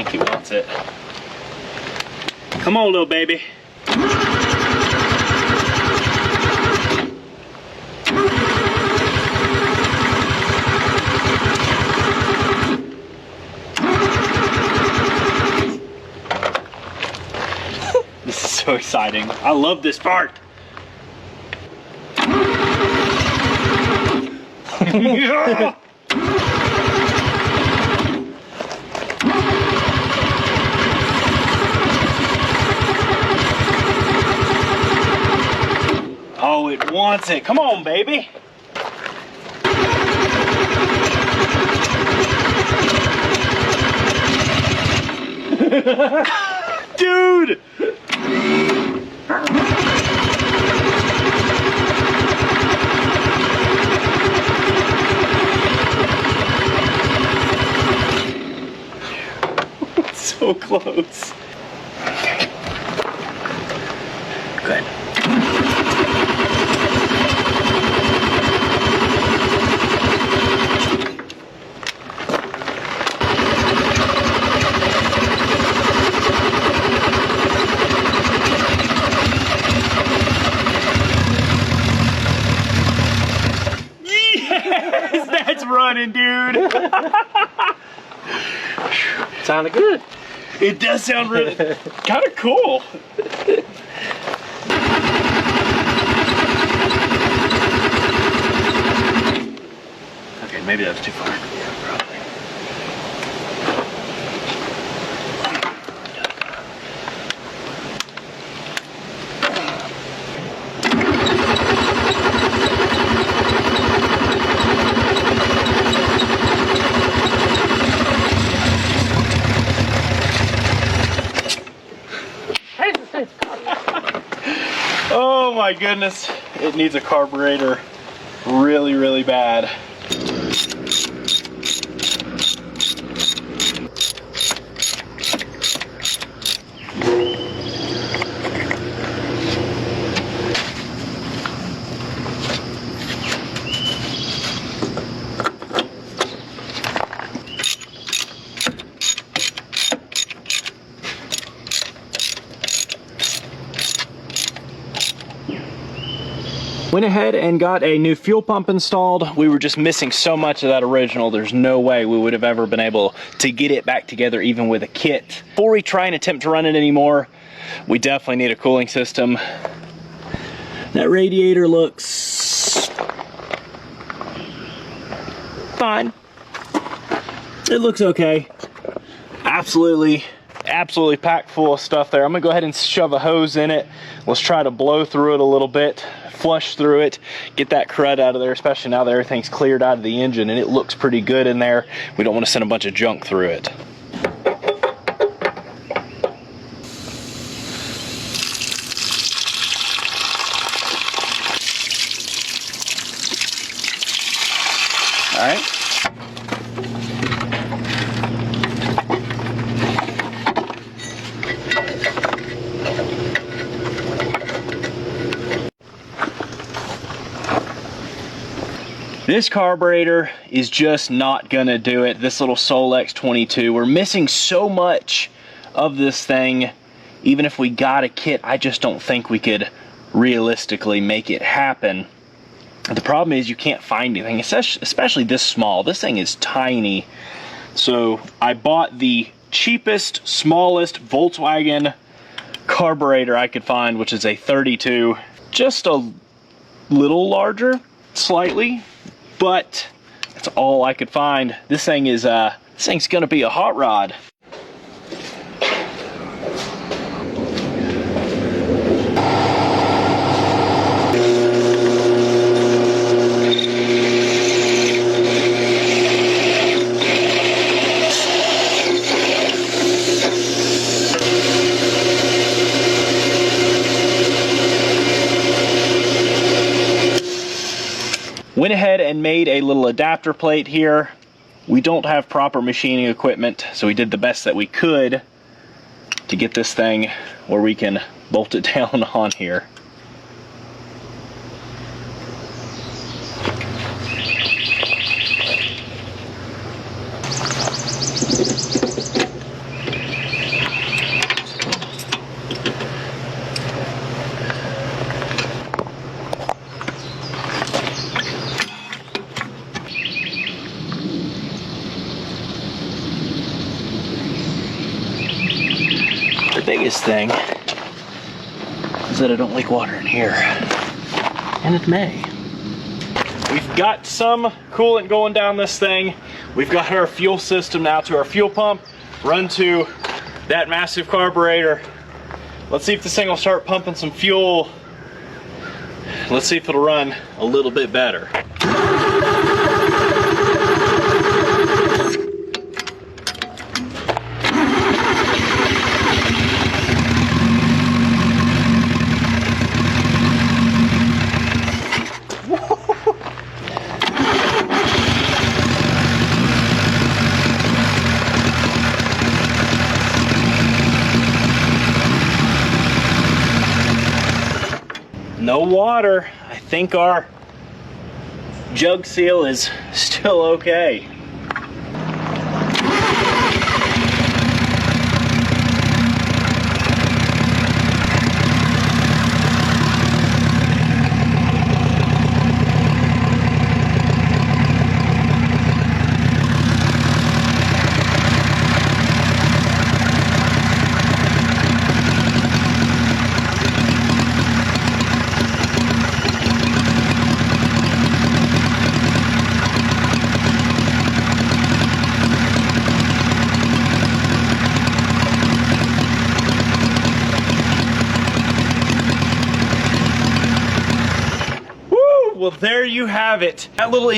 think he wants it. Come on, little baby. This is so exciting. I love this part. Yeah. Oh, it wants it. Come on, baby. Dude. So close. Okay. Good. Yes, that's running, dude. Sounded good. It does sound really kind of cool. Okay, maybe that was too far. Yeah, probably. Oh my goodness, it needs a carburetor really, really bad. Went ahead and got a new fuel pump installed. We were just missing so much of that original. There's no way we would have ever been able to get it back together even with a kit. Before we try and attempt to run it anymore, we definitely need a cooling system. That radiator looks fine. It looks okay. Absolutely packed full of stuff there. I'm gonna go ahead and shove a hose in it. Let's try to blow through it a little bit, flush through it, get that crud out of there, especially now that everything's cleared out of the engine and it looks pretty good in there. We don't want to send a bunch of junk through it. All right. This carburetor is just not gonna do it. This little Solex 22, we're missing so much of this thing. Even if we got a kit, I just don't think we could realistically make it happen. The problem is you can't find anything, especially this small. This thing is tiny. So I bought the cheapest, smallest Volkswagen carburetor I could find, which is a 32. Just a little larger, slightly, but that's all I could find. This thing's gonna be a hot rod. Went ahead and made a little adapter plate here. We don't have proper machining equipment, so we did the best that we could to get this thing where we can bolt it down on here. biggest thing is that I don't like water in here. And it may. We've got some coolant going down this thing. We've got our fuel system now to our fuel pump, run to that massive carburetor. Let's see if this thing will start pumping some fuel. Let's see if it'll run a little bit better. No water. I think our jug seal is still okay. Well, there you have it. That little